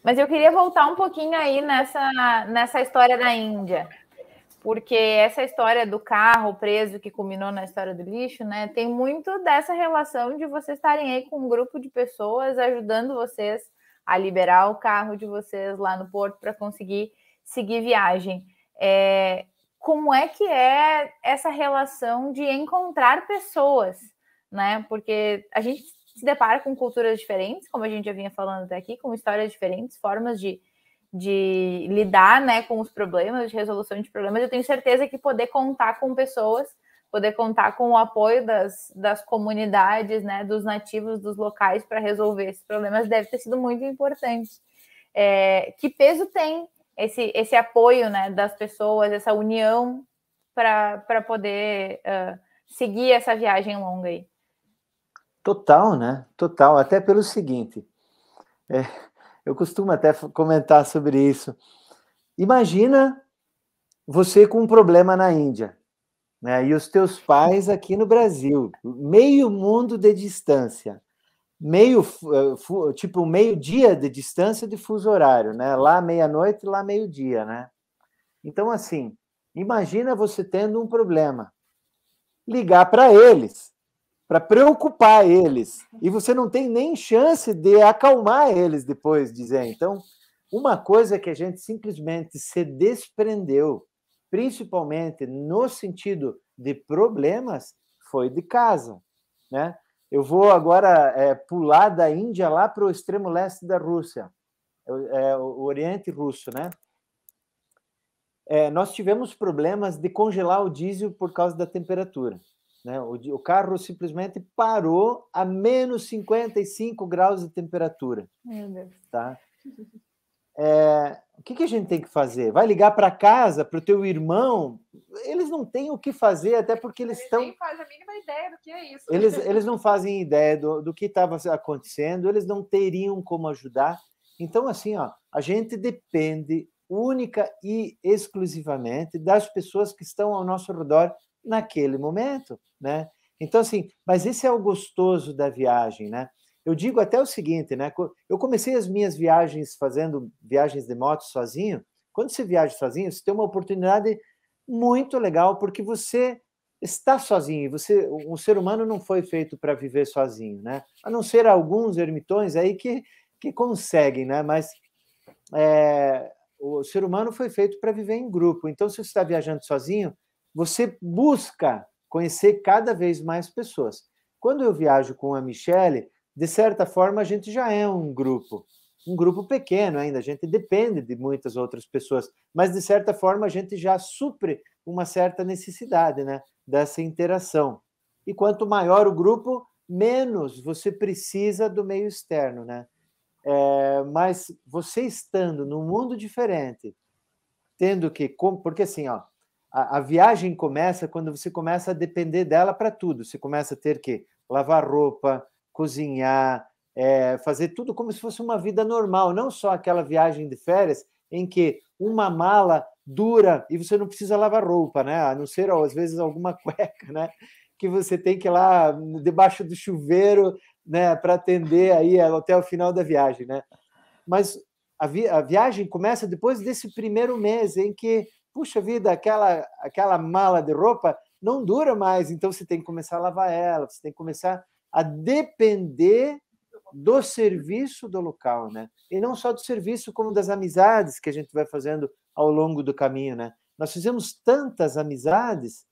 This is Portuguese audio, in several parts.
Mas eu queria voltar um pouquinho aí nessa história da Índia, porque essa história do carro preso que culminou na história do lixo, né, tem muito dessa relação de vocês estarem aí com um grupo de pessoas ajudando vocês a liberar o carro de vocês lá no porto para conseguir seguir viagem. Como é que é essa relação de encontrar pessoas, né? Porque a gente se depara com culturas diferentes, como a gente já vinha falando até aqui, com histórias diferentes, formas de lidar, né, com os problemas, de resolução de problemas. Eu tenho certeza que poder contar com pessoas, poder contar com o apoio das comunidades, né, dos nativos, dos locais para resolver esses problemas deve ter sido muito importante. Que peso tem esse apoio, né, das pessoas, essa união para poder seguir essa viagem longa aí? Total, né? Total. Até pelo seguinte, eu costumo até comentar sobre isso. Imagina você com um problema na Índia, né? E os teus pais aqui no Brasil, meio mundo de distância, tipo meio-dia de distância de fuso horário, né? Lá meia-noite, lá meio-dia, né? Então, assim, imagina você tendo um problema, ligar para eles, para preocupar eles, e você não tem nem chance de acalmar eles depois, dizer. Então, uma coisa que a gente simplesmente se desprendeu, principalmente no sentido de problemas, foi de casa, né? Eu vou agora pular da Índia lá para o extremo leste da Rússia, o Oriente Russo, né? Nós tivemos problemas de congelar o diesel por causa da temperatura. Né? O carro simplesmente parou a menos 55 graus de temperatura. Meu Deus. Tá? O que a gente tem que fazer? Vai ligar para casa, para o teu irmão? Eles não têm o que fazer, até porque eles estão... nem fazem a mínima ideia do que é isso. Eles não fazem ideia do que estava acontecendo, eles não teriam como ajudar. Então, assim, ó, a gente depende única e exclusivamente das pessoas que estão ao nosso redor naquele momento, né? Então, assim, mas esse é o gostoso da viagem, né? Eu digo até o seguinte, né? Eu comecei as minhas viagens fazendo viagens de moto sozinho. Quando você viaja sozinho, você tem uma oportunidade muito legal, porque você está sozinho. O ser humano não foi feito para viver sozinho, né? A não ser alguns ermitões aí que conseguem, né? Mas o ser humano foi feito para viver em grupo. Então, se você está viajando sozinho, você busca conhecer cada vez mais pessoas. Quando eu viajo com a Michele, de certa forma, a gente já é um grupo pequeno ainda, a gente depende de muitas outras pessoas, mas, de certa forma, a gente já supre uma certa necessidade, né, dessa interação. E quanto maior o grupo, menos você precisa do meio externo, né? Mas você estando num mundo diferente, tendo que... Porque assim, ó, a viagem começa quando você começa a depender dela para tudo. Você começa a ter que lavar roupa, cozinhar, fazer tudo como se fosse uma vida normal, não só aquela viagem de férias em que uma mala dura e você não precisa lavar roupa, né? A não ser, às vezes, alguma cueca, né? Que você tem que ir lá debaixo do chuveiro, né, para atender aí até o final da viagem, né? Mas a viagem começa depois desse primeiro mês em que, puxa vida, aquela mala de roupa não dura mais, então você tem que começar a lavar ela, você tem que começar a depender do serviço do local, né? E não só do serviço, como das amizades que a gente vai fazendo ao longo do caminho, né? Nós fizemos tantas amizades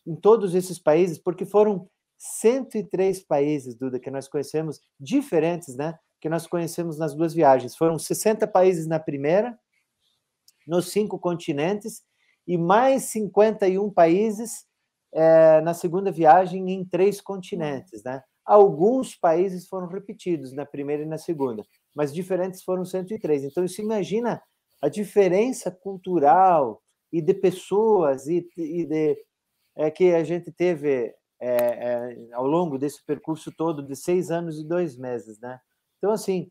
em todos esses países, porque foram 103 países, Duda, que nós conhecemos, diferentes, né? Que nós conhecemos nas duas viagens. Foram 60 países na primeira, nos 5 continentes, e mais 51 países na segunda viagem em 3 continentes, né? Alguns países foram repetidos na primeira e na segunda, mas diferentes foram 103. Então, você imagina a diferença cultural e de pessoas que a gente teve ao longo desse percurso todo de 6 anos e 2 meses, né? Então, assim,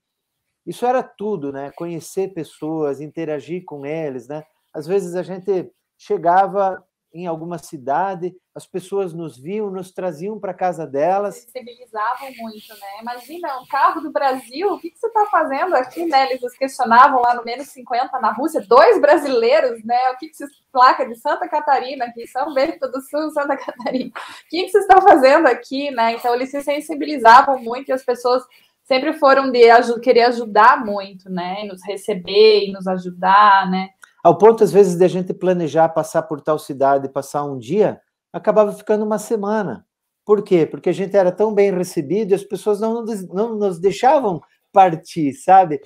isso era tudo, né? Conhecer pessoas, interagir com eles, né? Às vezes a gente chegava em alguma cidade, as pessoas nos viam, nos traziam para casa delas. Sensibilizavam muito, né? Imagina, um carro do Brasil, o que você está fazendo aqui, né? Eles nos questionavam lá no menos 50 na Rússia, 2 brasileiros, né? O que vocês, placa de Santa Catarina, aqui, São Bento do Sul, Santa Catarina, o que vocês estão fazendo aqui, né? Então, eles se sensibilizavam muito e as pessoas sempre foram de querer ajudar muito, né? Nos receber e nos ajudar, né? Ao ponto, às vezes, de a gente planejar passar por tal cidade, passar um dia, acabava ficando uma semana. Por quê? Porque a gente era tão bem recebido e as pessoas não nos deixavam partir, sabe?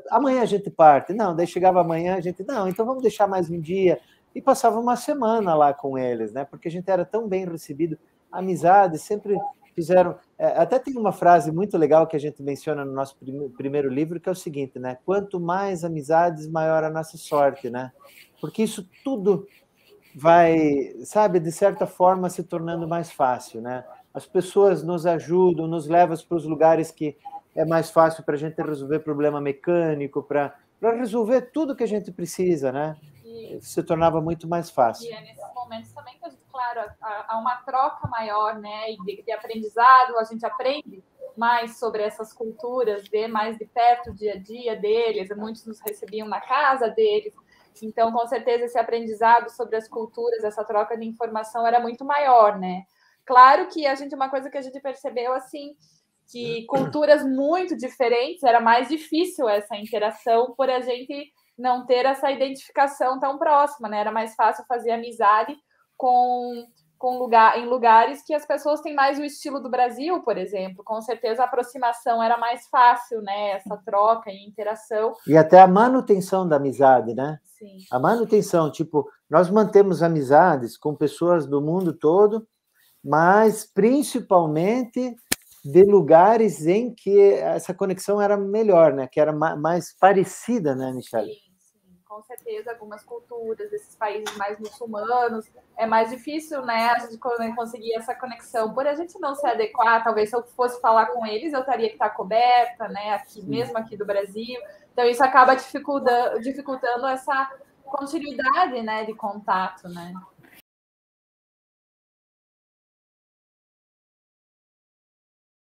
Amanhã a gente parte. Não, daí chegava amanhã, a gente, não, então vamos deixar mais um dia. E passava uma semana lá com eles, né? Porque a gente era tão bem recebido. Amizade sempre fizeram... até tem uma frase muito legal que a gente menciona no nosso primeiro livro, que é o seguinte, né? Quanto mais amizades, maior a nossa sorte, né? Porque isso tudo vai, sabe, de certa forma se tornando mais fácil, né? As pessoas nos ajudam, nos levam para os lugares que é mais fácil para a gente resolver problema mecânico, para resolver tudo que a gente precisa, né? Se tornava muito mais fácil. E é nesses momentos também que, claro, há uma troca maior, né? E de aprendizado, a gente aprende mais sobre essas culturas, ver mais de perto o dia a dia deles. Muitos nos recebiam na casa deles. Então, com certeza, esse aprendizado sobre as culturas, essa troca de informação era muito maior, né? Claro que uma coisa que a gente percebeu, assim, que culturas muito diferentes, era mais difícil essa interação por a gente não ter essa identificação tão próxima, né? Era mais fácil fazer amizade em lugares que as pessoas têm mais o estilo do Brasil, por exemplo. Com certeza a aproximação era mais fácil, né? Essa troca e interação. E até a manutenção da amizade, né? Sim. A manutenção, tipo, nós mantemos amizades com pessoas do mundo todo, mas principalmente de lugares em que essa conexão era melhor, né? Que era mais parecida, né, Michele? Sim, com certeza, algumas culturas desses países mais muçulmanos é mais difícil, né, a gente conseguir essa conexão. Por a gente não se adequar, talvez se eu fosse falar com eles, eu teria que estar coberta, né, aqui, mesmo aqui do Brasil. Então, isso acaba dificultando essa continuidade, né, de contato, né?